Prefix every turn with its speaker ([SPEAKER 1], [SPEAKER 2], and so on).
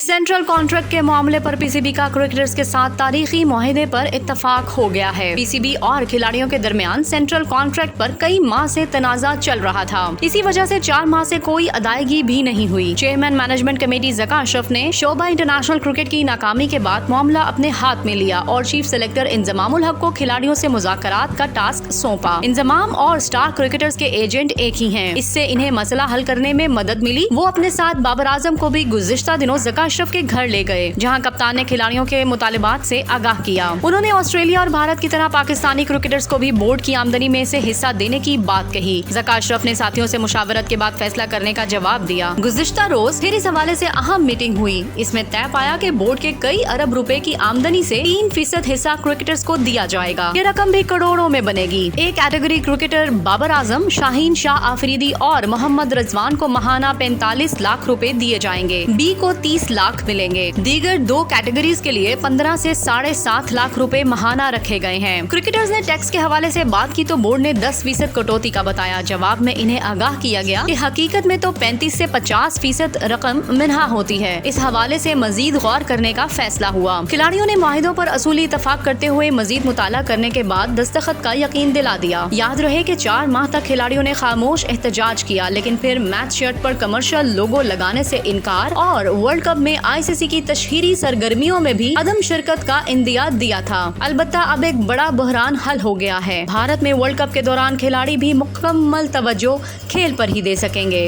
[SPEAKER 1] Central contract के मामले पर पीसीबी का क्रिकेटर्स के साथ तारीखी मुआहदे पर इत्तफाक हो गया है। पीसीबी और खिलाड़ियों के दरमियान सेंट्रल कॉन्ट्रैक्ट पर कई माह से तनाजा चल रहा था। इसी वजह से 4 माह से कोई अदायगी भी नहीं हुई। Chairman management committee Zaka Ashraf ने शोबा इंटरनेशनल क्रिकेट की नाकामी के बाद मामला अपने हाथ में लिया और चीफ सेलेक्टर इंजमामुल हक को खिलाड़ियों से मुज़ाकरात का टास्क सौंपा। इंजमाम और स्टार क्रिकेटर्स के एजेंट एक ही हैं। इससे इन्हें मसला हल करने में मदद मिली। वो अपने साथ बाबर आजम को भी गुज़िश्ता दिनों ज़का अशरफ के घर ले गए, जहां कप्तान ने खिलाड़ियों के मुतालिबात से आगाह किया। उन्होंने ऑस्ट्रेलिया और भारत की तरह पाकिस्तानी क्रिकेटर्स को भी बोर्ड की आमदनी में से हिस्सा देने की बात कही। ज़का अशरफ ने साथियों से मुशावरत के बाद फैसला करने का जवाब दिया। गुज़िश्ता रोज फिर इस हवाले से अहम मीटिंग हुई। इसमें तय पाया कि बोर्ड के कई अरब रुपए की आमदनी से 3% हिस्सा क्रिकेटर्स को दिया जाएगा। ये रकम भी करोड़ों में बनेगी। एक कैटेगरी क्रिकेटर बाबर आजम, शाहीन शाह आफरीदी और मोहम्मद रजवान को महाना 45 लाख रुपए दिए जाएंगे। बी को 30 लाख मिलेंगे। दीगर 2 कैटेगरीज के लिए 15 से 7.5 लाख रुपए महाना रखे गए हैं। क्रिकेटर्स ने टैक्स के हवाले से बात की तो बोर्ड ने 10% कटौती का बताया। जवाब में इन्हें आगाह किया गया कि हकीकत में तो 35 से 50% रकम मिन्हा होती है। इस हवाले से मजीद गौर करने का फैसला हुआ। खिलाड़ियों ने माहिदों पर असूली इतफाक करते हुए मजीद मुताला करने के बाद दस्तखत का यकीन दिला दिया। याद रहे कि 4 माह तक खिलाड़ियों ने खामोश एहतजाज किया, लेकिन फिर मैच शर्ट पर कमर्शियल लोगो लगाने से इनकार और वर्ल्ड कप में आईसीसी की तशहीरी सरगर्मियों में भी अदम शिरकत का इंदिया दिया था। अलबत्ता अब एक बड़ा बहरान हल हो गया है। भारत में वर्ल्ड कप के दौरान खिलाड़ी भी मुकम्मल तवज्जो खेल पर ही दे सकेंगे।